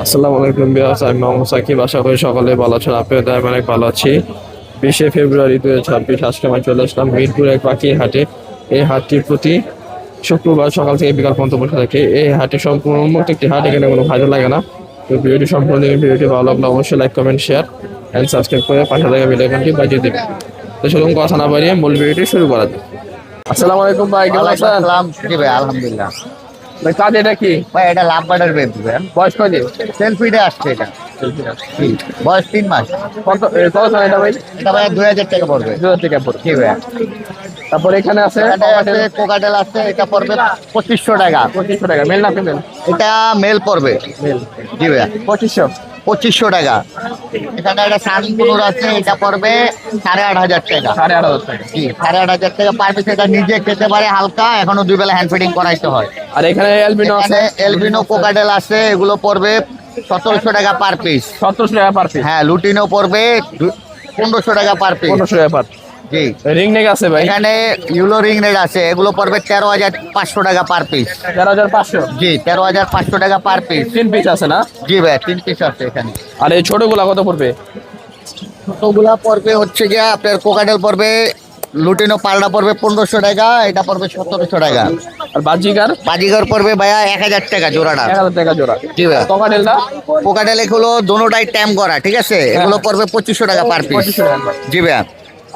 আসসালামু আলাইকুম বিয়াস, আমি মোহাম্মদ সাকিব। আশা করি সকলে ভালো আছেন। আপনাদের আমি অনেক ভালো আছি। 20শে ফেব্রুয়ারি 2026 আজকে আমি চলে আসলাম মিরপুর এক পাখি হাটে। এই হাটটি প্রতি শুক্রবার সকাল থেকে বিকাল পর্যন্ত বসে থাকে। এই হাটে সম্পূর্ণ উন্মুক্ত একটি হাট, এখানে কোনো ভাড়া লাগে না। তো ভিডিওটি সম্পূর্ণ দেখবেন। ভিডিওটি ভালো লাগলে অবশ্যই like comment share and subscribe করে পাশে থাকা বেল আইকনটি বাজিয়ে দেবেন। তো সেরকম কথা না বাড়িয়ে মূল ভিডিওটি শুরু করা যাক। আসসালামু আলাইকুম ভাই, কেমন আছেন? আসসালাম জি ভাই, আলহামদুলিল্লাহ। ভাই কাজ এটা কি? ভাই এটা লাভ বার্ডার বেবি ভাই, বয়স কয়দিন? সেলফিডে আসছে এটা। জি, বয়স 3 মাস। কত কত দাম এটা ভাই? এটা ভাই 2000 টাকা পড়বে। 2000 টাকা পড়বে। জি ভাই। তারপর এখানে আছে এটা আছে কোকাটেল আছে, এটা পড়বে 2500 টাকা। 2500 টাকা। মেল না ফিমেল? এটা মেল পড়বে। মেল। জি ভাই, 2500 টাকা। এখানে একটা সানকুনুর আছে, এটা পড়বে 8500 টাকা। 8500 টাকা। জি, 8500 টাকা পার পিস। এটা নিজে খেতে পারে হালকা, এখনো 2 বেলা হ্যান্ড ফিডিং করাইতে হয়। আর এখানে এলবিনো আছে? এখানে এলবিনো কোকাটেল আছে, এগুলো পড়বে 1700 টাকা পার পিস। 1700 টাকা পার পিস। হ্যাঁ, লুটিনো পড়বে 1500 টাকা পার পিস। 1500 টাকা পার। জি। রিং নেক আছে ভাই? এখানে ইউলো রিং রেড আছে, এগুলো পড়বে 13500 টাকা পার পিস। 13500? জি, 13500 টাকা পার পিস। 3 পিস আছে না? জি ভাই, 3 পিস আছে এখানে। আর এই ছোটগুলা কত পড়বে? ছোটগুলা পড়বে হচ্ছে গিয়া আপনার কোকাটেল পড়বে, লুটিনো পালটা পড়বে 1500 টাকা, এটা পড়বে 1700 টাকা। আর বাজিকার? বাজিগর পড়বে ভাইয়া 1000 টাকা জোড়াটা। 1000 টাকা জোড়া। জি ভাই। কোকাটেলটা? কোকাটেল এগুলো দোনোটাই ট্যাম করা, ঠিক আছে? এগুলো পড়বে 2500 টাকা পার পিস। 2500 টাকা। জি ভাই।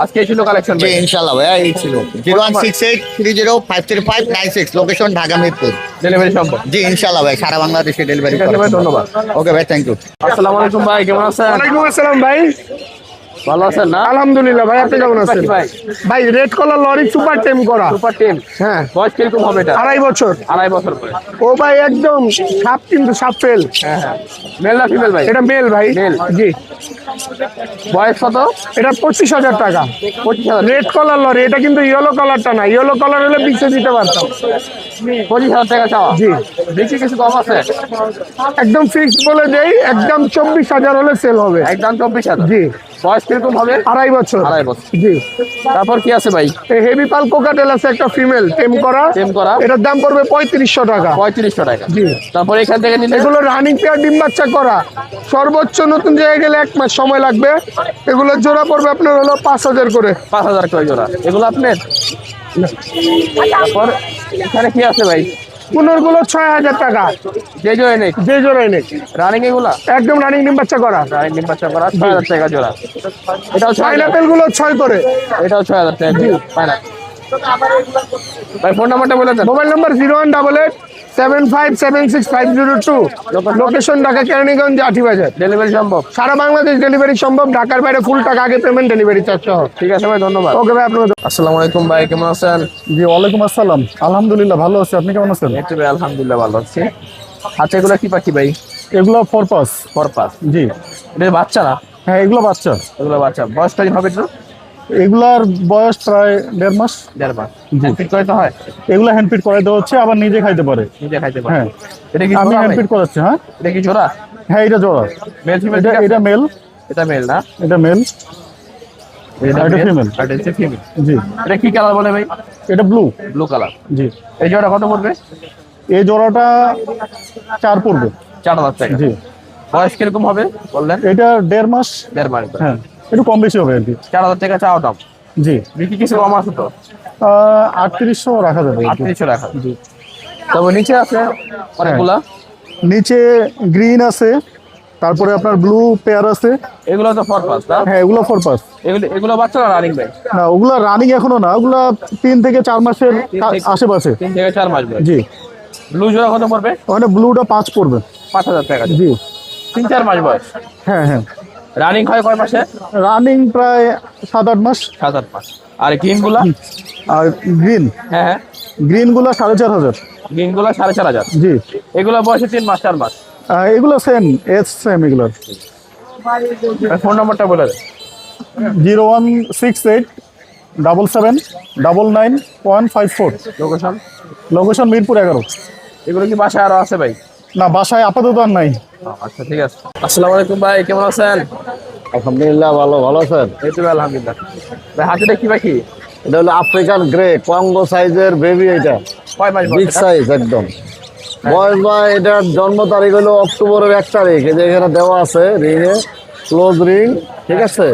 আজকে ছিল কালেকশন জি ভাই? ইনশাআল্লাহ ভাইয়া, এই ছিল। 01683053596 লোকেশন ঢাকা মিরপুর। ডেলিভারি সম্ভব? জি ইনশাআল্লাহ ভাই, সারা বাংলাদেশে ডেলিভারি ঠিক আছে ভাই, ধন্যবাদ। ওকে ভাই, থ্যাংক ইউ। আসসালামু আলাইকুম ভাই, কেমন আছেন? ওয়ালাইকুম আসসালাম ভাই। ভালো আছেন না? আলহামদুলিল্লাহ ভাই, আপনি কেমন আছেন? ভাই ভাই রেড কলার লরি সুপার টেম করা। Super team. হ্যাঁ, বয়স কিরকম হবে এটা? 2.5 বছর। 2.5 বছর পরে। ও ভাই একদম সাপ, কিন্তু সাপ ফেল। হ্যাঁ হ্যাঁ। মেল না ফিমেল ভাই? এটা মেল ভাই। মেল। জি। বয়স কত? এটা 25,000 টাকা। 25,000। রেড কলার লরি, এটা কিন্তু ইয়েলো কালারটা না। ইয়েলো কালার হলে বিচে দিতে পারতাম। 25,000 টাকা চাওয়া? জি। দেখি কিছু কম আছে? একদম ফিক্সড বলে দেই, একদম 24,000 হলে সেল হবে। একদম 24,000। জি। বয়স কিরকম হবে? 2.5 বছর। 2.5 বছর। জি। তারপর কি আছে ভাই? এই হেভি পাল কোকাটেল আছে একটা ফিমেল টেম করা। টেম করা? এটার দাম পড়বে 3500 টাকা। 3500 টাকা। জি। তারপর এখান থেকে নিলে? এগুলো রানিং পেয়ার, ডিম বাচ্চা করা। সর্বোচ্চ নতুন জায়গায় গেলে 1 মাস সময় লাগবে। এগুলো জোড়া পড়বে আপনার হলো 5000 করে। 5000 করে জোড়া। এগুলো আপনার? তারপর এখানে কি আছে ভাই? পুনর্গুলো 6000 টাকা। যে জোড়া নেই? যে জোড়াই নেই, রানিং এগুলা? একদম রানিং ডিম বাচ্চা করা। রানিং ডিম বাচ্চা করা 6000 টাকা জোড়া। এটাও 6000? পাইনাপেল গুলো 6 করে। এটাও 6000 টাকা জোড়া। পাইনাপেল। ভাই ফোন নাম্বারটা বলে দেন। Mobile number 01887576502। Location Dhaka Keraniganj Atibazar. Delivery সম্ভব? সারা বাংলাদেশ ডেলিভারি সম্ভব। ঢাকার বাইরে ফুল টাকা আগে পেমেন্ট, ডেলিভারি চার্জ সহ। ঠিক আছে ভাই, ধন্যবাদ। ওকে ভাই, আপনার। আসসালামু আলাইকুম ভাই, কেমন আছেন? জি, ওয়ালাইকুম আসসালাম। আলহামদুলিল্লাহ ভালো আছি, আপনি কেমন আছেন? একটু ভাই আলহামদুলিল্লাহ ভালো আছি। আচ্ছা, এগুলো কি পাখি ভাই? এগুলো ফরপাস। পরপাস? জি। এটা বাচ্চা না? হ্যাঁ, এগুলো বাচ্চা। এগুলো বাচ্চা। বয়স কত হবে একটু? এগুলার বয়স প্রায় 1.5 মাস। 1.5 মাস। ফিট করে তো হয়? এগুলো হ্যান্ডফিট করাই দেওয়া হচ্ছে, আবার নিজে খাইতে পারে। নিজে খাইতে পারে? হ্যাঁ, এটা কি আমি জোড়া ভাই? হ্যান্ডফিট করাচ্ছি। হ্যাঁ, এটা কি জোড়া? হ্যাঁ, এটা জোড়া। Male female? এটা মেল। এটা মেল না? এটা মেল। এটা এটা male, female। আর এটা ফিমেল। জি। এটা কি কালার বলে ভাই? এটা ব্লু। Blue colour. জি। এই জোড়া কত পড়বে? এই জোড়াটা 4 পড়বে। 4000 টাকা। জি। বয়স কিরকম হবে বললেন? এটা 1.5 মাস। 1.5 মাস। হ্যাঁ, একটু কম বেশি হবে আর কি। 4000 টাকা চাওয়া দাম। জি। বিক্রি কিছু কম আছে তো? 3800 রাখা যাবে আর কি। 3800 টাকা। জি। তবে নিচে আছে অনেকগুলা। নিচে গ্রিন আছে, তারপরে আপনার ব্লু পেয়ার আছে। এগুলো তো ফরপাস না? হ্যাঁ, এগুলো ফরপাস। এগুলো বাচ্চা না রানিং ভাই? না, ওগুলা রানিং এখনো না, ওগুলা 3 থেকে 4 মাসের আশেপাশে। 3 থেকে 4 মাস বয়স। জি। ব্লু জোড়া কত পড়বে? ওখানে ব্লুটা 5 পড়বে। 5000 টাকা। জি। 3-4 মাস বয়স। হ্যাঁ হ্যাঁ, রানিং হয় কয় মাসে? রানিং প্রায় 7-8 মাস। 7-8 মাস। আর গ্রিন গুলা? আর গ্রিন, হ্যাঁ হ্যাঁ, গ্রিন গুলা 4500। গ্রিন গুলা 4500। জি। এগুলো বয়সে 3 মাস 4 মাস। এগুলো সেম, এজ সেম এগুলোর। ফোন নাম্বারটা বলে দেন। 01687799154। লোকেশন? লোকেশন মিরপুর 11। এগুলো কি বাসায় আরো আছে ভাই? না, বাসায় আপাতত আর নাই। আচ্ছা ঠিক আছে। আসসালামু আলাইকুম ভাই, কেমন আছেন? আলহামদুলিল্লাহ ভালো আছেন? এই তো ভাই আলহামদুলিল্লাহ। ভাই হাতিটা কি পাখি? এটা হলো আফ্রিকান গ্রে কঙ্গো সাইজের বেবি। এটা কয় মাস বিগ বয়স? সাইজ একদম। বয়স ভাই এটার জন্ম তারিখ হলো অক্টোবরের 1 তারিখ, এই যে এখানে দেওয়া আছে রিংয়ে, ক্লোজ রিং, ঠিক আছে।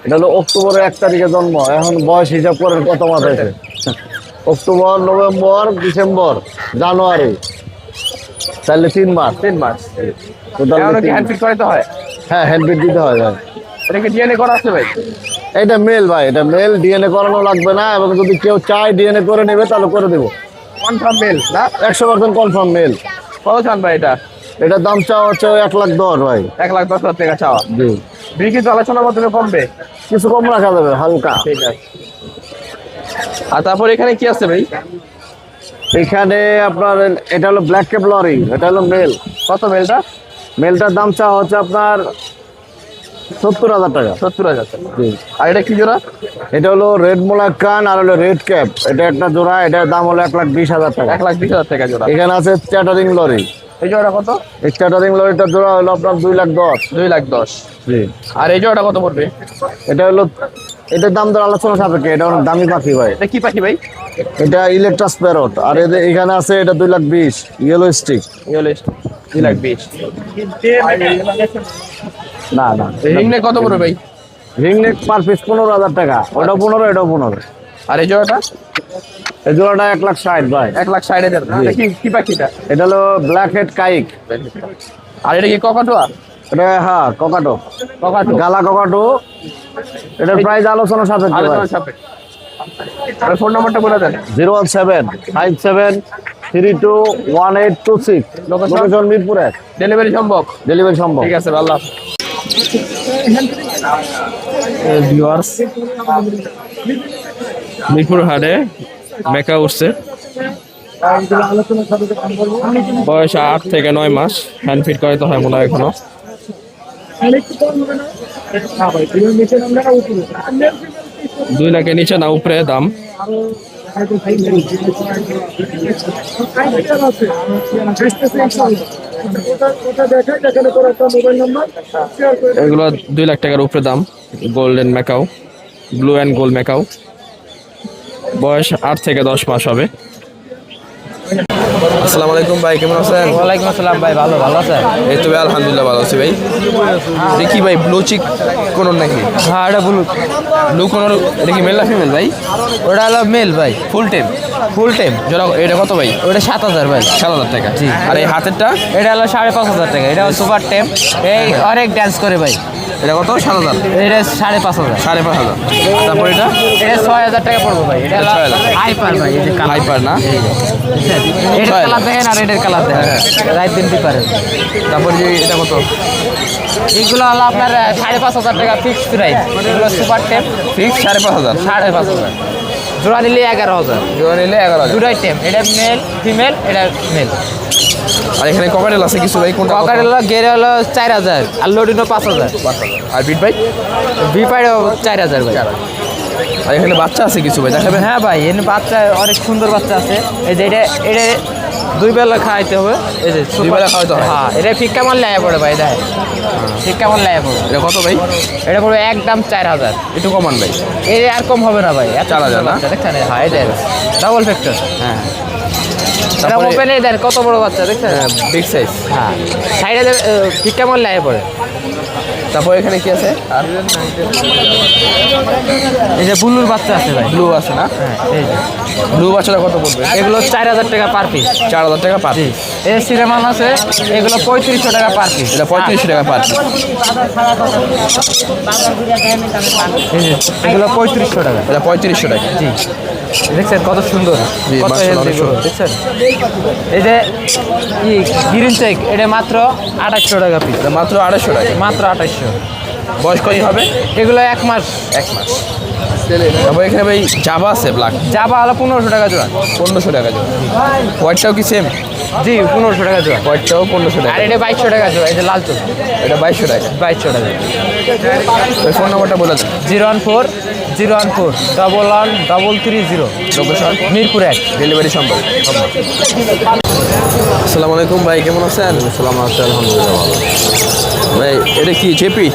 এটা হলো অক্টোবরের 1 তারিখে জন্ম। এখন বয়স হিসাব করেন কত মাস আছে। অক্টোবর, নভেম্বর, ডিসেম্বর, জানুয়ারি, তাহলে 3 মাস। 3 মাস। Total এখনো কি তিন হ্যান্ড মাস। ফিট করাইতে হয়? হ্যাঁ, হ্যান্ডবিট দিতে হয় ভাই। এটা কি ডিএনএ করা আছে ভাই? এটা মেল ভাই, এটা মেল, ডিএনএ করানো লাগবে না, এবং যদি কেউ চায় ডিএনএ করে নেবে তাহলে করে দেবো। কনফার্ম মেল না? 100% কনফার্ম মেল। কত চান ভাই এটা? এটার দাম চাওয়া হচ্ছে 1,10,000 ভাই। 1,10,000 টাকা চাওয়া। জি, বিক্রি তো আলোচনার মাধ্যমে কমবে। কিছু কম রাখা যাবে হালকা। ঠিক আছে। আর তারপর এখানে কি আছে ভাই? এখানে আপনার এটা হলো ব্ল্যাক ক্যাপ লরি, এটা হলো মেল। কত মেলটা? মেলটার দাম চাওয়া হচ্ছে আপনার 70,000 টাকা। 70,000 টাকা। জি, আর এটা কি জোড়া? এটা হলো রেড মোলার কান আর হলো রেড ক্যাপ, এটা একটা জোড়া, এটার দাম হলো 1,20,000 টাকা। 1,20,000 টাকা জোড়া। এখানে আছে চ্যাটারিং লরি, এই জোড়াটা কত? এই চ্যাটারিং লরিটার জোড়া হলো আপনার 2,10,000। 2,10,000। জি, আর এই জোড়াটা কত পড়বে? এটা হলো, এটার দাম দর আলোচনা সাপেক্ষে, এটা অনেক দামি পাখি ভাই। এটা কি পাখি ভাই? এটা ইলেকট্রাস প্যারট, আর এখানে আছে এটা 2,20,000 ইয়েলো স্টিক। 2,20,000। না না, রিংনে কত পড়বে ভাই? রিং নেক পার পিস 15,000 টাকা, ওটা 15, এটাও 15। আর এই জোড়াটা? এই জোড়াটা 1,60,000 ভাই। 1,60,000। এটা কি পাখিটা? এটা হলো ব্ল্যাক হেড কাইক। আর এটা কি ককাটোয়া? এটা হ্যাঁ ককাটো, ককাটো। গালা ককাটো। এটার প্রাইস আলোচনা সাপেক্ষে ভাই। আলোচনা সাপেক্ষে। আর ফোন নাম্বারটা বলে দেন। 01757321826। লোকেশন মিরপুর 1। ডেলিভারি সম্ভব? ডেলিভারি সম্ভব। ঠিক আছে, আল্লাহ ভিউয়ার্স, মিরপুর হাটে মেকা উঠছে। বয়স 8 থেকে 9 মাস। হ্যান্ড ফিট করাইতে হয় মনে হয় এখনো। 2 লাখের নিচে না উপরে দাম। এগুলো 2 লাখ টাকার উপরে দাম। Golden macaw, blue and gold macaw. বয়স 8 থেকে 10 মাস হবে। আসসালামু আলাইকুম ভাই, কেমন আছেন? ওয়ালাইকুম আসসালাম ভাই, ভালো আছেন? এই তো ভাই আলহামদুলিল্লাহ ভালো আছি ভাই। দেখি ভাই ব্লু চিক কোন নাকি? হ্যাঁ, এটা ব্লু কোন, এটা কি মেল না ফিমেল ভাই? ওটা হলো মেল ভাই, ফুল টেম। Full time. জোড়া এটা কত ভাই? ওটা 7,000 ভাই। 7,000 টাকা। জি। আর এই হাতেরটা? এটা হলো 5,500 টাকা। এটা হলো সুপার টেম, এই অনেক ডান্স করে ভাই। এটা কত? 7,000। এটা 5,500। 5,500। তারপর এটা? এটা 6,000 টাকা পড়বে ভাই। এটা হলো 6,000 হাইপার ভাই, এই যে হাইপার না? এটার 6,000 কালার দেখেন আর এটার কালার দেখেন, রাইট দিন পারে। তারপর যে এটা কত? এইগুলো হলো আপনার 5,500 টাকা ফিক্সড প্রাইস। এগুলো সুপার টেম, ফিক্স 5,500। 5,500। জোড়া নিলে 11,000। জোড়া নিলে 11,000। দুটাই টেম, এটা মেল ফিমেল, এটা মেল। আর এখানে ককাটেল আছে কিছু ভাই, কোনটা? ককাটেল হলো গেরে হলো 4,000, আর লোডিনো 5,000। আর বিট ভাই? বিপাইডও 4,000 ভাই। আর এখানে বাচ্চা আছে কিছু ভাই, দেখাবেন? হ্যাঁ ভাই, এখানে বাচ্চা অনেক সুন্দর বাচ্চা আছে। এই যে এটা 2 বেলা খাওয়াইতে হবে। এই যে 2 বেলা খাওয়াইতে হয়? হ্যাঁ, এটা ফিক্কা মাল লেয়া পড়ে ভাই, দেখ ফিক্কা মাল লেয়া পড়ে। এটা কত ভাই? এটা পড়বে একদম 4,000। একটু কমান ভাই। এর আর কম হবে না ভাই। 4,000 না? দেখছেন? হ্যাঁ, এটা ডাবল ফ্যাক্টর। হ্যাঁ। এটা তারপরে ওপেনে দেন কত বড় বাচ্চা, দেখছেন? Big size. হ্যাঁ, সাইডে ফিক্কা মাল লেয়া পড়ে। তারপর এখানে কি আছে? আর এই যে বুলুর বাচ্চা আছে ভাই। ব্লু আছে না? হ্যাঁ, এই যে ব্লু বাচ্চাটা কত পড়বে? এগুলো 4,000 টাকা পার পিস। 4,000 টাকা পার। জি। এই সিনেমান আছে, এগুলো 3,500 টাকা পার পিস। এটা 35 টাকা পার। এগুলো 3,500 টাকা। এটা 3500 টাকা। জি, দেখছেন কত সুন্দর, জি, কত মাশাআল্লাহ, healthy অনেক সুন্দর। গরু, দেখছেন? এই যে গ্রিন চেক, এটা মাত্র 2,800 টাকা পিস। এটা মাত্র 250 টাকা। মাত্র 2,800। বয়স কত হবে? এগুলো 1 মাস। 1 মাস। তারপর এখানে ভাই জাবা আছে ব্ল্যাক, জাবা হলো 1,500 টাকা জোড়া। 1500 টাকা জোড়া। হোয়াইটটাও কি সেম? জি, 1,500 টাকা জোড়া। হোয়াইটটাও 1500 আর টাকা। এটা 2,200 টাকা জোড়া। এই যে লাল চোখ, এটা 2200 টাকা। 2,200 টাকা। ওই ফোন নাম্বারটা বলে দেন। 014-014-330। লোকেশন মিরপুর 1। ডেলিভারি সম্ভব। আসসালামু আলাইকুম ভাই, কেমন আছেন? সালাম আছে, আলহামদুলিল্লাহ ভালো। ভাই এটা কি জেপি?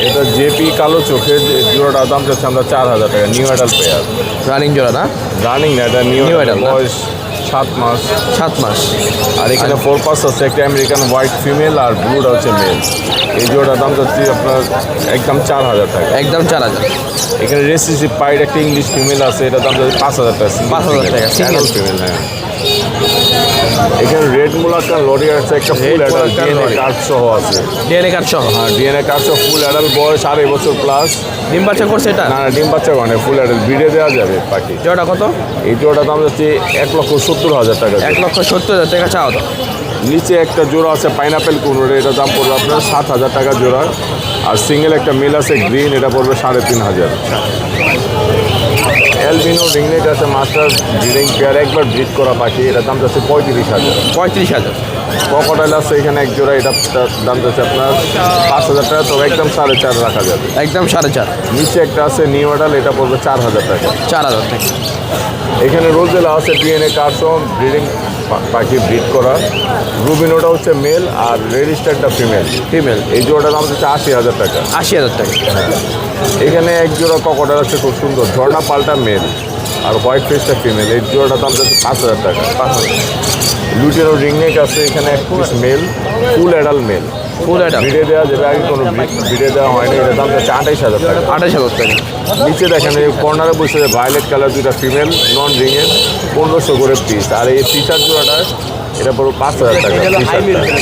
এটা জেপি কালো চোখের জোড়াটার দাম চাচ্ছে আমরা 4,000 টাকা। নিউ অ্যাডাল্ট পেয়ার, রানিং জোড়া না? রানিং না, এটা নিউ New অ্যাডাল্ট। adult না? বয়স 7 মাস। 7 মাস। আর এখানে 4 পাস আছে, একটা আমেরিকান হোয়াইট ফিমেল আর ব্লুটা হচ্ছে মেল। এই জোড়াটার দাম যাচ্ছে আপনার একদম 4000 টাকা। একদম 4000। এখানে রেসিসি পাইড একটা ইংলিশ ফিমেল আছে, এটার দাম যাচ্ছে 5000 টাকা। 5000 টাকা সিঙ্গেল ফিমেল। হ্যাঁ, এখানে রেড মুলাক্কা লরি আছে, একটা ফুল অ্যাডাল্ট ডিএনএ কার্ড সহ আছে। ডিএনএ কার্ড সহ? হ্যাঁ, ডিএনএ কার্ড সহ, ফুল অ্যাডাল্ট, বয়স 2.5 বছর প্লাস। ডিম বাচ্চা করছে এটা? না, ডিম বাচ্চা মানে ফুল অ্যাডাল্ট, ব্রিডে দেওয়া যাবে পাখি। জোড়া কত? এই জোড়াটার দাম যাচ্ছে 1,70,000 টাকা। 1,70,000 টাকা চাওয়া দাম। নিচে একটা জোড়া আছে পাইনাপেল কুনুর, এটার দাম পড়বে আপনার 7,000 টাকা জোড়া। আর সিঙ্গেল একটা মেল আছে গ্রিন, এটা পড়বে 3,500। অ্যালবিনো রিংনেট আছে মাস্টার ব্রিডিং পেয়ার, একবার ব্রিড করা পাখি, এটার দাম যাচ্ছে 35,000। 35,000। ক্রোকোডাইল আছে এখানে এক জোড়া, এটা দাম যাচ্ছে আপনার 5,000 টাকা, তবে একদম 4.5 রাখা যাবে। একদম 4.5। নিচে একটা আছে নিউ অ্যাডাল, এটা পড়বে 4,000 টাকা। 4,000 টাকা। এখানে রোজেলা আছে ডিএনএ কার্ডসহ, ব্রিডিং পাখি ব্রিড করা। রুবিনোটা হচ্ছে মেল আর রেজিস্টারটা ফিমেল। ফিমেল। এই জোড়াটার দাম হচ্ছে 80,000 টাকা। 80,000 টাকা। এখানে এক জোড়া ক্রোকোডাইল আছে খুব সুন্দর, ঝর্ণা পাল্টা মেল আর হোয়াইট ফেসটা ফিমেল। এই জোড়াটার দাম যাচ্ছে 5,000 টাকা। 5,000। লুটেরো রিংনেক আছে এখানে এক piece male, full adult male. Full adult. ব্রিডে দেওয়া যাবে, আগে কোনো ব্রিডে দেওয়া হয়নি, এটার দাম যাচ্ছে 28,000 টাকা। 28,000 টাকা। নিচে দেখেন এই কর্নারে বসে ভায়োলেট কালার দুইটা ফিমেল নন রিংয়ের, 1500 করে পিস। আর এই টি শার্ট জোড়াটা এটা পুরো 5,000 টাকা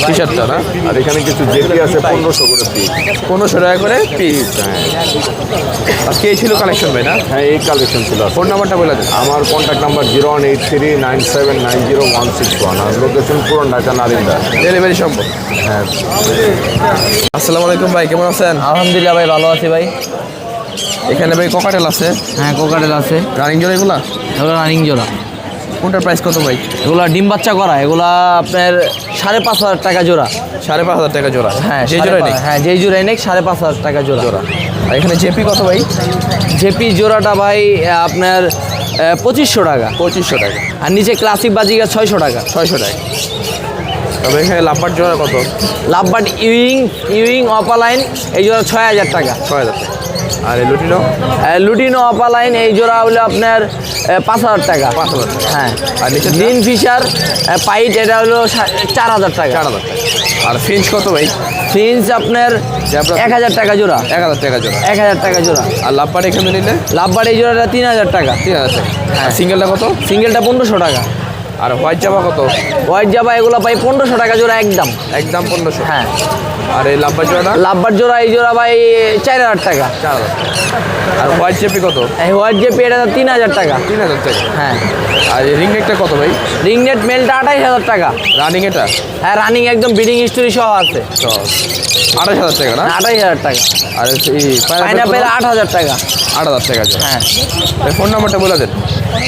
টি শার্টটা না? আর এখানে কিছু জেপি আছে 1500 করে পিস। 1500 টাকা করে পিস। আজকে এই ছিল কালেকশন ভাই না? হ্যাঁ, এই কালেকশন ছিল। ফোন নাম্বারটা বলে দেন। আমার কন্ট্যাক্ট নাম্বার 01839790161 আর লোকেশন পুরান ঢাকা নারিন্দা। ডেলিভারি সম্ভব? হ্যাঁ। আসসালামু আলাইকুম ভাই, কেমন আছেন? আলহামদুলিল্লাহ ভাই, ভালো আছি ভাই। এখানে ভাই ককাটেল আছে? হ্যাঁ, কোকাটেল আছে। রানিং জোড়া এগুলা? এগুলো রানিং জোড়া। কোনটার প্রাইস কত ভাই? এগুলো ডিম বাচ্চা করা, এগুলা আপনার 5,500 টাকা জোড়া। 5,500 টাকা জোড়া? হ্যাঁ, যে জোড়াই নেই? হ্যাঁ, যেই জোড়াই নেই 5,500 টাকা জোড়া। আর এখানে জেপি কত ভাই? জেপি জোড়াটা ভাই আপনার 2,500 টাকা। 2,500 টাকা। আর নিচে ক্লাসিক বাজিকা 600 টাকা। 600 টাকা। তবে এখানে লাভবার জোড়া কত? লাভবাট ইউইং অপালাইন এই জোড়া 6,000 টাকা। 6,000 টাকা। আর এই লুটিনো? লুটিনো অপালাইন এই জোড়া হলো আপনার 5,000 টাকা। 5,000 টাকা। হ্যাঁ। আর নিচে গ্রিন ফিশার পাইট এটা হলো 4,000 টাকা। 4,000 টাকা। আর ফিঞ্চ কত ভাই? ফিন্স আপনার 1,000 টাকা জোড়া। 1,000 টাকা জোড়া। 1,000 টাকা জোড়া। আর লাভবার এখানে নিলে? লাভবার এই জোড়াটা 3,000 টাকা। 3,000 টাকা। হ্যাঁ। সিঙ্গেলটা কত? সিঙ্গেলটা 1,500 টাকা। আর হোয়াইট জামা কত? হোয়াইট জাবা এগুলো পাই 1,500 টাকা জোড়া একদম। একদম 1500। হ্যাঁ। আর এই লাভবার জোড়াটা? লাভবার জোড়া এই জোড়া ভাই 4,000 টাকা। 4,000 টাকা। আর হোয়াইট জেপি কত? এই হোয়াইট জেপি এটা 3,000 টাকা। 3,000 টাকা। হ্যাঁ। আর এই রিং নেকটা কত ভাই? রিংনেট মেলটা 28,000 টাকা। রানিং এটা? হ্যাঁ, রানিং একদম বিডিং হিস্টোরি সহ আছে। 28,000 টাকা না? 28,000 টাকা। আর এই পাইনাপেল 8,000 টাকা। 8,000 টাকা জোড়া। হ্যাঁ। ফোন নাম্বারটা বলে দেন।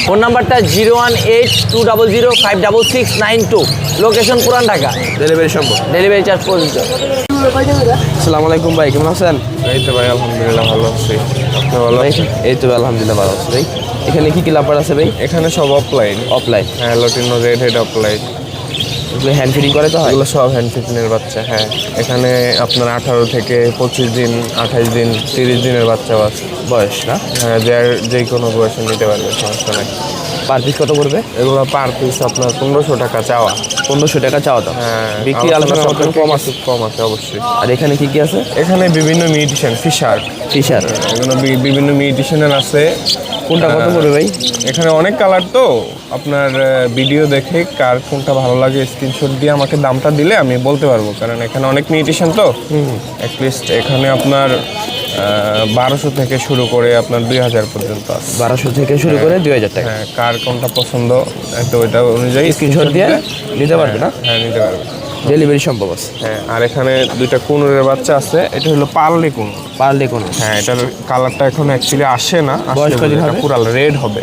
ফোন নাম্বারটা 01820056692। লোকেশন পুরান ঢাকা। ডেলিভারি সম্ভব? ডেলিভারি চার্জ প্রযোজ্য। আসসালামু আলাইকুম ভাই, কেমন আছেন? এই তো ভাই আলহামদুলিল্লাহ ভালো আছি। আপনি ভালো? এই তো আলহামদুলিল্লাহ ভালো আছি ভাই। এখানে কি কি লাভবার আছে ভাই? এখানে সব অফলাইন। অফলাইন? হ্যাঁ, লটিনো রেড হেড অফলাইন। এগুলো হ্যান্ড ফিডিং করে তো হয়? এগুলো সব হ্যান্ড ফিটিনের বাচ্চা। হ্যাঁ, এখানে আপনার 18 থেকে 25 দিন, 28 দিন, 30 দিনের বাচ্চাও আছে। বয়স না? হ্যাঁ, যে কোনো বয়সে নিতে পারবে, সমস্যা নাই। পার পিস কত করবে? এগুলো পার পিস আপনার 1500 টাকা চাওয়া। 1500 টাকা চাওয়া দাম? হ্যাঁ, বিক্রি আলোচনা মতন কম আছে? কম আছে অবশ্যই। আর এখানে কি কি আছে? এখানে বিভিন্ন মিউটিশন ফিশার, ফিশার? এগুলো বিভিন্ন মিউটিশনের আছে। কোনটা কত করে ভাই? এখানে অনেক কালার, তো আপনার ভিডিও দেখে কার কোনটা ভালো লাগে স্ক্রিনশট দিয়ে আমাকে দামটা দিলে আমি বলতে পারবো, কারণ এখানে অনেক মিউটিশন তো। অ্যাটলিস্ট এখানে আপনার 1200 থেকে শুরু করে আপনার 2,000 পর্যন্ত আছে। 1200 থেকে শুরু করে 2,000 টাকা? হ্যাঁ, কার কোনটা পছন্দ তো ওইটা অনুযায়ী স্ক্রিনশট দিয়ে নিতে পারবে না? হ্যাঁ, নিতে পারবে। ডেলিভারি সম্ভব আছে? হ্যাঁ, আর এখানে দুইটা কুনুরের বাচ্চা আছে, এটা হলো পার্লি কুনুর। পারলে কোন? হ্যাঁ, এটার কালারটা এখন অ্যাকচুয়ালি আসে না, বয়স কতদিন হবে? পুরা রেড হবে।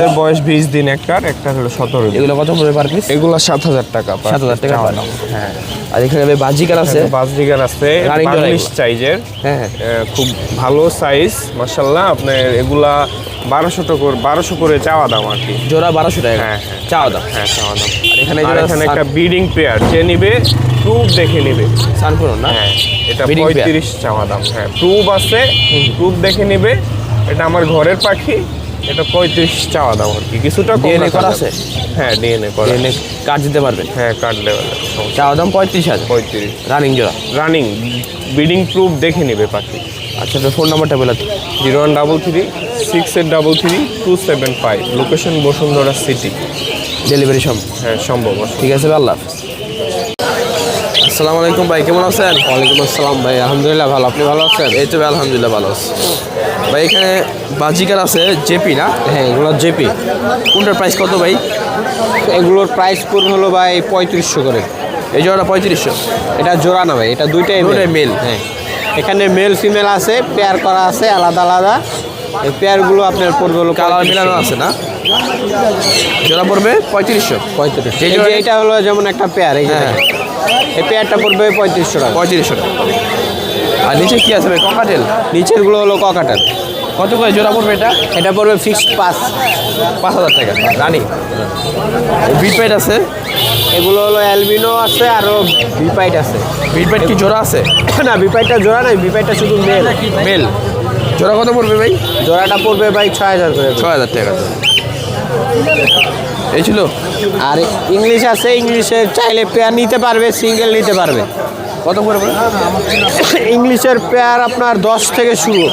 এর বয়স 20 দিন, একটা হলো 17 দিন। এগুলো কত করে পার পিস? এগুলো 7,000 টাকা। 7,000 টাকা চাওয়া পার দাম। পিস। হ্যাঁ। আর এখানে ভাই বাজিকার আছে? বাজরিগার আছে, রানিং জোড়া বাংলিশ এগুলো? সাইজের। হ্যাঁ। খুব ভালো সাইজ মাশাআল্লাহ। আপনার এগুলা 1200 করে চাওয়া দাম আর কি। জোড়া 1200 টাকা? হ্যাঁ, চাওয়া দাম? হ্যাঁ, চাওয়া দাম। আর এখানে আর জোড়া এখানে একটা ব্রিডিং পেয়ার, যে নিবে প্রুফ দেখে নিবে। সানপুরন না? হ্যাঁ, এটা Breeding pair? 35 চাওয়া দাম। হ্যাঁ, প্রুফ আছে, প্রুফ দেখে নিবে। এটা আমার ঘরের পাখি, এটা 35 চাওয়া দাম আর কি, কিছুটা কম ডিএনএ রাখা করা যাবে। আছে? হ্যাঁ ডিএনএ করা, ডিএনএ কার্ড দিতে পারবেন? হ্যাঁ কার্ড লেভেল চাওয়া দাম 35,000, 35 রানিং জোড়া। রানিং, ব্রিডিং প্রুফ দেখে নেবে পাখি। আচ্ছা, তো ফোন নাম্বারটা বলে দিন। 0133683275, লোকেশন বসুন্ধরা সিটি। ডেলিভারি সম্ভব? হ্যাঁ সম্ভব। ঠিক আছে ভাই, আল্লাহ হাফেজ। আসসালামু আলাইকুম ভাই, কেমন আছেন? ওয়ালাইকুম আসসালাম ভাই, আলহামদুলিল্লাহ ভালো, আপনি ভালো আছেন? এই তো ভাই আলহামদুলিল্লাহ ভালো আছি ভাই। এখানে বাজিকার আছে জেপি না? হ্যাঁ এগুলো জেপি। কোনটার প্রাইস কত ভাই? এগুলোর প্রাইস পড়বে হলো ভাই 3500 করে। এই জোড়াটা 3500? এটা জোড়া না ভাই, এটা দুইটাই মেল। হ্যাঁ, এখানে মেল ফিমেল আছে, পেয়ার করা আছে আলাদা আলাদা। এই পেয়ারগুলো আপনার পড়বে হলো কালার মিলানো আছে না? জোড়া পড়বে 3500। 35। এই এই জোড়া- যে এটা হলো যেমন একটা পেয়ার, এই যে হ্যাঁ। দেখেন। এই পেয়ারটা পড়বে 3500 টাকা। 3500 টাকা। আর নিচে কি আছে ভাই? ককাটেল? নিচেরগুলো হলো ককাটার। কত করে জোড়া পড়বে এটা? এটা পড়বে ফিক্সড 5000 টাকা রানি। বিটপাইট আছে? এগুলো হলো অ্যালবিনো আছে, আরও বিপাইট আছে। বিটপাইট কি জোড়া আছে? না, বিপাইটটা জোড়া নাই, বিপাইটটা শুধু মেল। মেল। জোড়া কত পড়বে ভাই? জোড়াটা পড়বে ভাই 6000 করে। 6000 টাকা। এই ছিল। আর ইংলিশ আছে, ইংলিশের চাইলে পেয়ার নিতে পারবে, সিঙ্গেল নিতে পারবে। কত করে পড়বে? ইংলিশের পেয়ার আপনার 10 থেকে শুরু,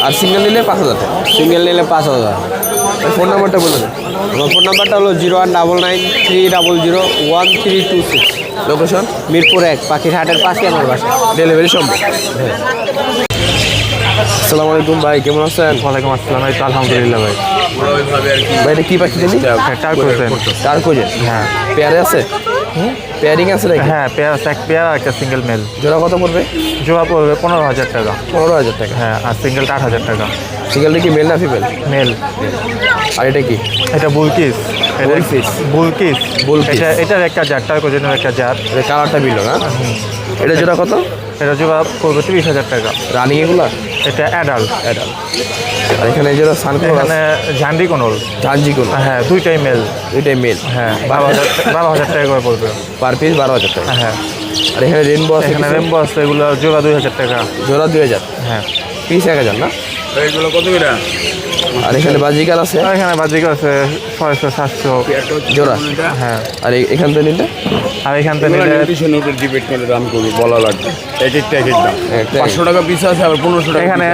আর সিঙ্গেল নিলে 5000 টাকা। সিঙ্গেল নিলে 5000। ফোন নাম্বারটা বলে দেন। আমার ফোন নাম্বারটা হলো 01993001326। লোকেশন? মিরপুর 1, পাখির হাটের পাশে আমার বাসা। ডেলিভারি সম্ভব? আসসালামু আলাইকুম ভাই, কেমন আছেন? ওয়ালাইকুম আসসালাম, এই তো আলহামদুলিল্লাহ ভাই। ভাই এটা কি পাখি জানি? টার্কোজেন। হ্যাঁ পেয়ারে আছে? পেয়ারিং আছে নাকি? হ্যাঁ, পেয়ার আছে, এক পেয়ার আর একটা সিঙ্গেল মেল। জোড়া কত পড়বে? জোড়া পড়বে 15000 টাকা। 15000 টাকা। হ্যাঁ, আর সিঙ্গেলটা 8000 টাকা। সিঙ্গেলটা কি মেল না ফিমেল? মেল। আর এটা কি? এটা বুলকিস। বুলকিস? বুলকিস। বুলকিস। এটার একটা জাত, টার্কোজেনের একটা জাত। এটা কালারটা বিলো না? এটা জোড়া কত? এটা জোড়া পড়বে 30000 টাকা। রানিং এগুলা? এটা অ্যাডাল্ট। আর এখানে এই জোড়া সানকোর এখানে ঝান্ডি কোনল। ঝাঞ্জি কোন? হ্যাঁ, দুইটাই মেল। এটাই মেল। হ্যাঁ, 12000 টাকা করে পড়বে। পার পিস 12000 টাকা। হ্যাঁ, আর এখানে রেনবো আছে? এখানে রেমবো আছে, এগুলো জোড়া 2000 টাকা। জোড়া 2000। হ্যাঁ, পিস 1000 না? এগুলো কত করে? আর এখানে বাজিকার আছে আর এখানে বাজিকা আছে 600 700 জোড়া। হ্যাঁ, আর এখান থেকে নিলে আর এখান থেকে নিলে নিউট্রিশনের উপর ডিপেন্ড করে দাম করবে, বলা লাগবে। এক একটা এক এক দাম। একটা 500 টাকা পিস আছে, আবার 1500 টাকা এখানে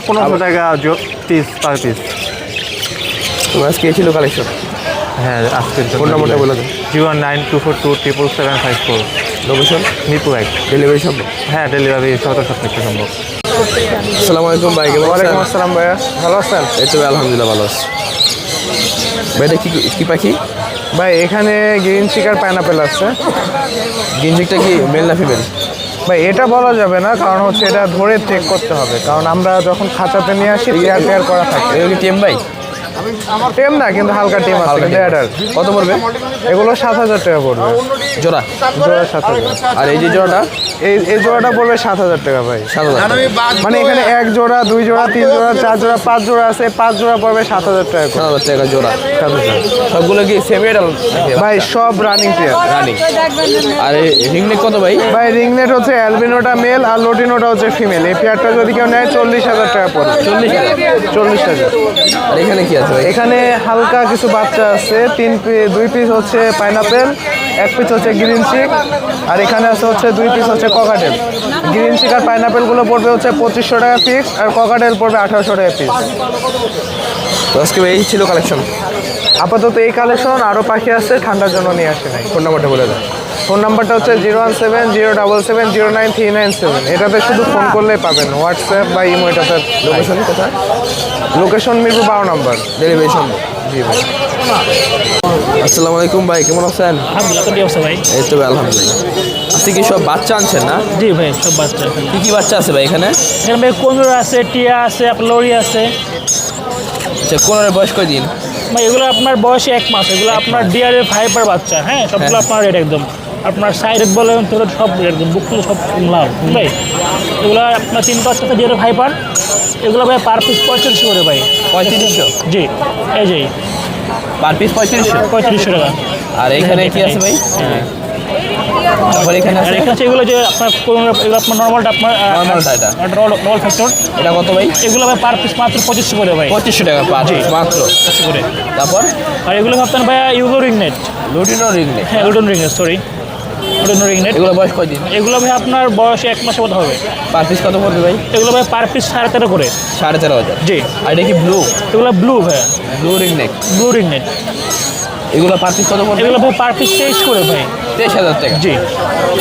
1500 টাকা পিস পার পিস। তোমার আজকে ছিল কালেকশন? হ্যাঁ, আজকের ফোন নাম্বারটা বলে দেন। 09242777754। লোকেশন? মিরপুর 1। ডেলিভারি সম্ভব? হ্যাঁ, ডেলিভারি 7 সম্ভব। আসসালামু আলাইকুম ভাই, কেমন আছেন? ওয়ালাইকুম আসসালাম ভাইয়া, ভালো আছেন? এই তো ভাই আলহামদুলিল্লাহ ভালো আছি ভাই। এটা কি পাখি? ভাই এখানে গ্রিন চিকার পাইনাপেল আছে। গিঞ্জিকটা কি মেল না ফিমেল? ভাই এটা বলা যাবে না, কারণ হচ্ছে এটা ধরে চেক করতে হবে, কারণ আমরা যখন খাঁচাতে নিয়ে আসি পেয়ার করা থাকে। এগুলো কি টেম ভাই? টেম না, কিন্তু হালকা টেম আছে, হালকা কিন্তু টেম। অ্যাডাল্ট। কত পড়বে? এগুলো 7000 টাকা পড়বে জোড়া? জোড়া 7000। আর এই যে জোড়াটা? এই জোড়াটা পড়বে 7000 টাকা ভাই। 7000 টাকা। মানে এখানে 1 জোড়া 2 জোড়া 3 জোড়া 4 জোড়া 5 জোড়া আছে, 5 জোড়া পড়বে 7000 টাকা করে। 7000 টাকা জোড়া। 7000। সবগুলো কি সেমি এডাল? ভাই সব রানিং পেয়ার। রানিং। আর এই রিংনেক কত ভাই? ভাই রিংনেট হচ্ছে অ্যালবিনোটা মেল আর লোটিনোটা হচ্ছে ফিমেল। এই পেয়ারটা যদি কেউ নেয় 40000 টাকা পড়বে। 40000। আর এখানে কি আছে ভাই? এখানে হালকা কিছু বাচ্চা আছে, 2 পিস হচ্ছে পাইনাপেল, 1 পিস হচ্ছে গ্রিন চিক, আর এখানে আছে হচ্ছে 2 পিস হচ্ছে ককাটেল। গ্রিন চিক আর পাইনাপেলগুলো পড়বে হচ্ছে 2500 টাকা পিস, আর ককাটেল পড়বে 1800 টাকা পিস। তো আজকে ভাই এই ছিল কালেকশন? আপাতত এই কালেকশন, আরও পাখি আছে, ঠান্ডার জন্য নিয়ে আসে নাই। ফোন নাম্বারটা বলে দেন। ফোন নাম্বারটা হচ্ছে 01707709397। এটাতে শুধু ফোন করলেই পাবেন, হোয়াটসঅ্যাপ বা ইমো এটাতে। লোকেশন কোথায়? লোকেশন মিরপুর 12 নম্বর। ডেলিভারি সম্ভব? জি ভাই। আসসালামু আলাইকুম ভাই, কেমন আছেন? আলহামদুলিল্লাহ, তো অবস্থা ভাই? এই তো ভাই আলহামদুলিল্লাহ। আজকে কি সব বাচ্চা আনছেন না? জি ভাই, সব বাচ্চা এখানে। কি কি বাচ্চা আছে ভাই এখানে? এখানে ভাই কন্দুর আছে, টিয়া আছে, আপনার লরি আছে। আচ্ছা, কোনের বয়স কয়দিন? ভাই এগুলো আপনার বয়সে 1 মাস। এগুলো আপনার ডিআরের ফাইবার বাচ্চা। হ্যাঁ, সবগুলো আপনার রেট একদম। আপনার সাইড বলে সব একদম বুকগুলো সব লাভ ভাই। এগুলো আপনার 3 বাচ্চা ডিআরের ফাইবার। এগুলো ভাই পার পিস 3500 করে ভাই। 3500? জি, এই যে পার পিস 3500? 3500 টাকা। আর এখানে কি আছে ভাই? হ্যাঁ, তারপর এখানে আর আছে এখানে আছে এগুলো যে আপনার এগুলো আপনার নর্মালটা আপনার নর্মালটা এটা নর্মাল ফ্যাক্টর, এটা কত ভাই? এগুলো ভাই পার পিস মাত্র 2500 করে ভাই, 2500 টাকা পার পিস মাত্র। 2500 করে। তারপর আর এগুলো আপনার ভাই ইউলো রিং নেট, লুটিনো রিং নেক, হ্যাঁ লুটন রিং নেট, সরি লুটন রিং নেট। এগুলো বয়স কয়দিন? এগুলো ভাই আপনার বয়স 1 মাসের মতো হবে। পার পিস কত পড়বে ভাই? এগুলো ভাই পার পিস 13.5 করে। 13,500। জি। আর এটা কি ব্লু? এগুলো ব্লু ভাই, blue ring neck, blue ring নেট। এগুলো পার পিস কত পড়বে? এগুলো ভাই পার পিস 23 করে ভাই। 23,000 টাকা। জি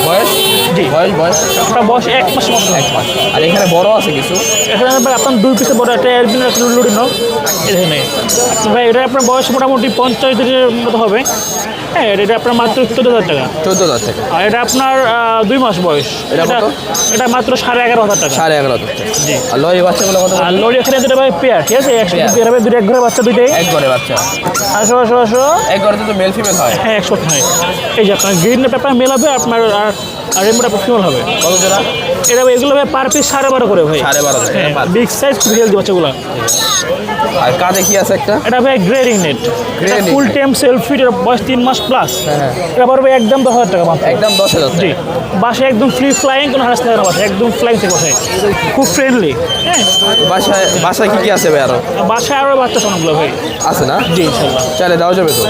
বয়স? জি। বয়স আপনার বয়স 1 মাসের মতো। 1 মাস। আর এখানে বড় আছে কিছু? এখানে ভাই আপনার 2 পিসে বড় একটা এলবিনো একটা লুটিনো এখানে। ভাই এটা আপনার বয়স মোটামুটি 50 দিনের মতো হবে। হ্যাঁ এটা আপনার মাত্র 14,000 টাকা। 14,000 টাকা। আর এটা আপনার 2 মাস বয়স। এটা কত? এটা মাত্র 11,500 টাকা। 11,500 টাকা। জি। আর লরি বাচ্চাগুলো কত? আর লরি এখানে যেটা ভাই পেয়ার, ঠিক আছে, একসাথে পেয়ার। পেয়ার হবে, দুটো এক ঘরে বাচ্চা দুইটাই। এক ঘরে বাচ্চা? আসো আসো আসো। এক ঘরে তো মেল ফিমেল হয়? হ্যাঁ 100 হয়। এই যে আপনার গ্রিন পেপার মেল হবে, আপনার আর রেমোটা ফিমেল হবে। কত জোড়া? এটা ভাই এগুলো ভাই পার পিস 12.5 করে ভাই। 12,500 টাকা হ্যাঁ পার। বিগ সাইজ খুব হেলদি বাচ্চাগুলো। আর কাঁধে কি আছে একটা? এটা ভাই গ্রেডিং নেট, এটা Grading ফুল net। টাইম সেলফ ফিট, এর বয়স 3 মাস প্লাস। হ্যাঁ। এটা পড়বে একদম 10,000 টাকা মাত্র। একদম 10,000 জি। টাকা। বাসায় একদম ফ্রি ফ্লাইং, কোনো হারাস থাকে না বাসায়, একদম ফ্লাইং থেকে বাসায়, খুব ফ্রেন্ডলি। হ্যাঁ বাসায় কি কি আছে ভাই আরো? বাসায় আরও বাচ্চা অনেকগুলো ভাই। আছে না? জি ইনশাল্লাহ চাইলে দেওয়া যাবে তো?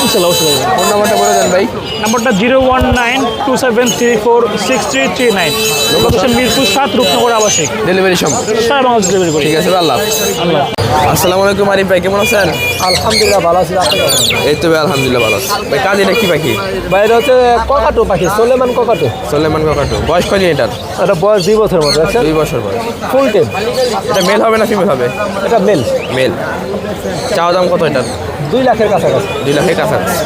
ইনশাল্লাহ অবশ্যই। ফোন নাম্বারটা বলে দেন ভাই। নাম্বারটা 01927346339। লোকেশন মিরপুর 7 রূপনগর আবাসিক। ডেলিভারি সম্ভব? সারা বাংলাদেশ ডেলিভারি করি। ঠিক আছে ভাই, আল্লাহ হাফেজ। আল্লাহ। আসসালামু আলাইকুম আরিফ ভাই, কেমন আছেন? আলহামদুলিল্লাহ ভালো আছি। আপনি কেমন? এই তো ভাই আলহামদুলিল্লাহ ভালো আছি। ভাই কাজ এটা কি পাখি? ভাই এটা হচ্ছে ককাটু পাখি, সোলেমান ককাটু। সোলেমান কাকাটু। বয়স কয়দিন এটার? এটা বয়স 2 বছরের মতো, দেখছেন? 2 বছর বয়স। ফুল টেম। এটা মেল হবে না ফিমেল হবে? এটা মেল। মেল। চাওয়া দাম কত এটার? 2 লাখের কাছাকাছি। 2 লাখের কাছাকাছি।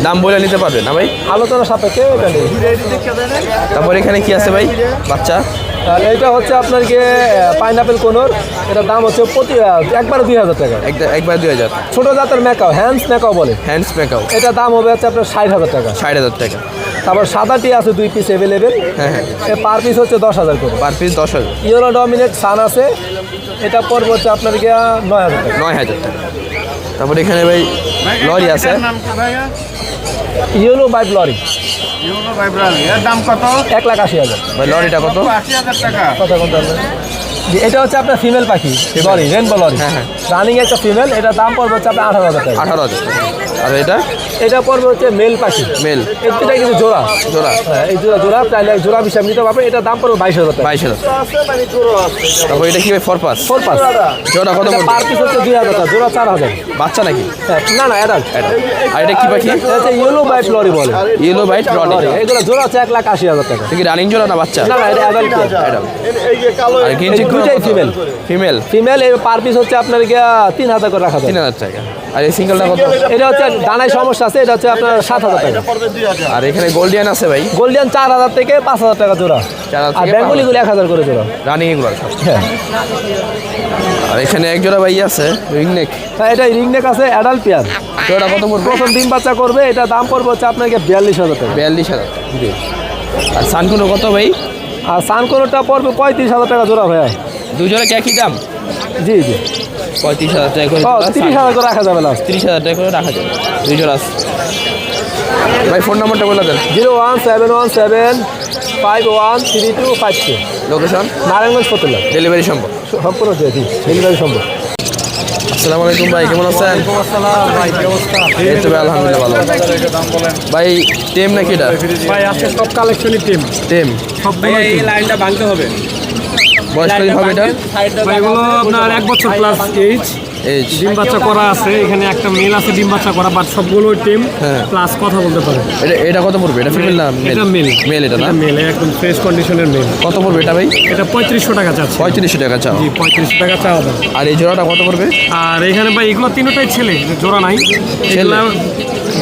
দাম বলে নিতে পারবে না ভাই? আলোচনা সাপেক্ষে এটা নেই। তারপর এখানে কি আছে ভাই বাচ্চা? তাহলে এটা হচ্ছে আপনার গিয়ে পাইনাপেল কোনোর, এটার দাম হচ্ছে একবারে 2,000 টাকা। একবার 2,000। ছোট জাতের ম্যাকাও, হ্যান্ডস ম্যাকাও বলে, হ্যান্ডস মেকাও এটা দাম হবে হচ্ছে আপনার 60,000 টাকা। 60,000 টাকা। তারপর সাদাটি আছে 2 পিস অ্যাভেলেবেল, হ্যাঁ হ্যাঁ। পার পিস হচ্ছে 10,000 করে। Per piece 10,000। ইয়েলো ডমিনেট সান আছে, এটা পড়বে হচ্ছে আপনার গিয়া 9,000 টাকা। 9,000 টাকা। তারপর এখানে ভাই লরি আছে। ইয়েলো বাইট লরি, দাম কত? 1,80,000। ভাই লরিটা কত? 80,000 টাকা। কথা বলতে হবে। জি, এটা হচ্ছে আপনার ফিমেল পাখি লরি, রেনবো লরি। হ্যাঁ, হ্যাঁ। রানিং একটা ফিমেল, এটা দাম পড়বে হচ্ছে আপনার 18,000 টাকা। 18,000। আর এটা এটা পড়বে হচ্ছে মেল পাখি, মেল এটা কিন্তু জোড়া। জোড়া হ্যাঁ, এই জোড়া চাইলে জোড়া হিসাব নিতে পারবে, এটা দাম পড়বে 22,000 টাকা। 22,000। তারপর এটা কি ভাই ফরপাস? 4 পাস। জোড়া কত পড়বে? পার পিস হচ্ছে 2,000 টাকা, জোড়া 4,000। বাচ্চা নাকি? না না, অ্যাডাল্ট। আর এটা কি পাখি? এটা হচ্ছে ইয়েলো বাইট লরি বলে। Yellow bite lory. এগুলো জোড়া হচ্ছে 1,80,000 টাকা। এটা কি রানিং জোড়া না বাচ্চা? না না, এটা অ্যাডাল্ট। আর গ্রিন চিক দুইটাই ফিমেল। ফিমেল ফিমেল এর পার পিস হচ্ছে আপনার গিয়া 3,000 করে রাখা যায়। 3,000 টাকা। আর এই সিঙ্গেলটা কত? এটা হচ্ছে ডানায় সমস্যা আছে, এটা হচ্ছে আপনার 7,000 টাকা। আর এখানে গোল্ডিয়ান আছে ভাই? গোল্ডিয়ান 4,000 থেকে 5,000 টাকা জোড়া। 4,000 আর থেকে বেঙ্গলিগুলো 1,000 করে জোড়া। রানিং এগুলো সব। হ্যাঁ, আর এখানে এক জোড়া ভাই আছে রিংনেক। এটা রিংনেক আছে, অ্যাডাল্ট পেয়ার। জোড়া কত পড়বে? প্রথম ডিম বাচ্চা করবে, এটা দাম পড়বে হচ্ছে আপনাকে 42,000 টাকা। 42,000। আর সানকুনো কত ভাই? আর সানকোনোটা পড়বে 35,000 টাকা জোড়া ভাইয়া। দুই জোড়া কি একই দাম? জি জি। 35,000 টাকা করে। 30,000 করে রাখা যাবে লাস্ট। 30,000 টাকা করে রাখা যাবে। দুই জোড়া আছে। ভাই ফোন নাম্বারটা বলে দেন। 01717513252। লোকেশন? নারায়ণগঞ্জ ফতুল্লা। ডেলিভারি সম্ভব? সম্পূর্ণ জি, ডেলিভারি সম্ভব। আসসালামু আলাইকুম ভাই, কেমন আছেন? এই তো ভাই আলহামদুলিল্লাহ ভালো। ভাই টেম নাকি এটা? ভাই আজকে সব কালেকশনই টিম, টেম। এই লাইনটা ভাঙতে হবে। বয়স কত হবে এটা? এগুলো আপনার 1 বছর প্লাস এইজ, এজ। ডিম বাচ্চা করা আছে, এখানে একটা মেল আছে ডিম বাচ্চা করা, বাট সবগুলো টিম হ্যাঁ। প্লাস কথা বলতে পারে। এটা কত পড়বে? এটা ফিমেল না মেল? এটা মেল। মেল এটা না? মেল, একদম ফ্রেশ কন্ডিশনের মেল। কত পড়বে এটা ভাই? এটা 3500 টাকা চাচ্ছে। 3500 টাকা চাও। জি 3500 টাকা চাওয়া দাম। আর এই জোড়াটা কত পড়বে? আর এখানে ভাই এগুলো তিনটাই ছেলে, জোড়া নাই। এগুলো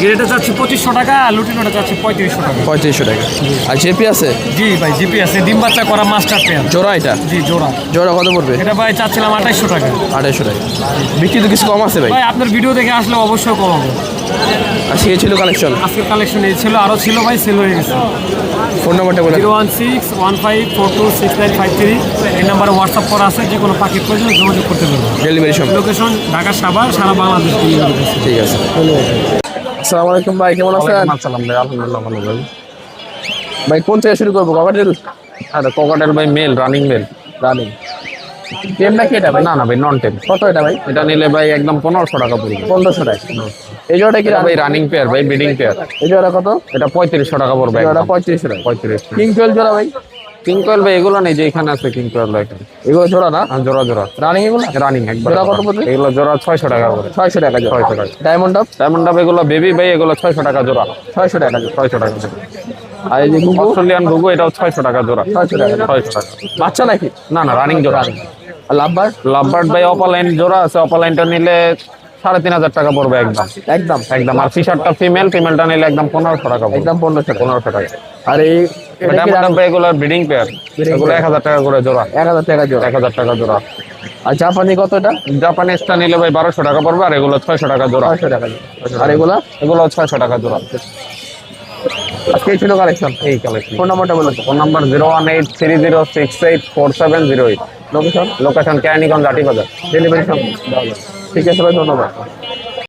গ্রেডে চাচ্ছি 2500 টাকা, আর লুটিনোটা চাচ্ছি 3500 টাকা। 3500 টাকা। আর জেপি আছে? জি ভাই জিপি আছে, ডিম বাচ্চা করা মাস্টার পেয়ার। জোড়া এটা? জি জোড়া। জোড়া কত পড়বে? এটা ভাই চাচ্ছিলাম 2800 টাকা। 2800 টাকা। বিক্রি তো কিছু কম আছে ভাই? ভাই আপনার ভিডিও দেখে আসলে অবশ্যই কমাবো। আর সে ছিল কালেকশন? আজকের কালেকশন এই ছিল, আরও ছিল ভাই, সেল হয়ে গেছে। ফোন নাম্বারটা বলে দেন। 01615426353। এই নাম্বারে হোয়াটসঅ্যাপ করা আছে, যে কোনো পাখির প্রয়োজন যোগাযোগ করতে পারবেন। ডেলিভারি সম্ভব? লোকেশন ঢাকা সাভার, সারা বাংলাদেশ ডেলিভারি করছে। ঠিক আছে। আসসালামু আলাইকুম ভাই, কেমন আছেন? আসসালাম ভাই, আলহামদুলিল্লাহ ভালো ভাই। ভাই কোন থেকে শুরু করবো, ককাটেল? আরে কোকাটেল ভাই মেল, রানিং মেল। রানিং টেম নাকি এটা ভাই? না না ভাই, নন টেন। কত এটা ভাই? এটা নিলে ভাই একদম 1500 টাকা পড়বে। 1500 টাকা। এই জোড়াটা কি এটা ভাই রানিং পেয়ার ভাই, ব্রিডিং পেয়ার। এই জোড়া কত? এটা 3500 টাকা পড়বে। জোড়া 3500 টাকা। 35। কিং কোয়েল জোড়া ভাই? কিং কোয়েল ভাই এগুলো নেই, যে এখানে আছে কিং কোয়েল ভাই। এগুলো জোড়া না? জোড়া জোড়া রানিং এগুলো? রানিং একবার। জোড়া কত পড়বে? এগুলো জোড়া 600 টাকা করে। 600 টাকা জোড়া। 600 টাকা। Diamond up? ডায়মন্ড ডাব এগুলো বেবি ভাই, এগুলো 600 টাকা জোড়া। 600 টাকা জোড়া। 600 টাকা জোড়া। আর এই যে গুগু? অস্ট্রেলিয়ান ঘুঘু এটাও 600 টাকা জোড়া। 600 টাকা। 600 টাকা। বাচ্চা নাকি? না না, রানিং জোড়া। আর লাভবার? লাভবার্ড ভাই অপালাইন জোড়া আছে, অপালাইনটা নিলে 3500 টাকা পড়বে একদম। একদম একদম। আর ফিশারটা ফিমেলটা নিলে একদম 1500 টাকা পড়বে। একদম 1500 টাকা। 1500 টাকা। আর এই এটা কি ডায়মন্ড ডাব ভাই এগুলো ব্রিডিং পেয়ার, এগুলো 1000 টাকা করে জোড়া। 1000 টাকা জোড়া। 1000 টাকা জোড়া। আর জাপানি কত এটা? জাপানিজটা নিলে ভাই 1200 টাকা পড়বে, আর এগুলো 600 টাকা জোড়া। 600 টাকা জোড়া। আর এগুলা? এগুলো 600 টাকা জোড়া। আজকে ছিল কালেকশন। এই কালেকশন। ফোন নাম্বারটা বলে দাও। Phone number 01830684708। Location? Location Keraniganj Atibazar. Delivery সম্ভব? ঠিক আছে ভাই, ধন্যবাদ।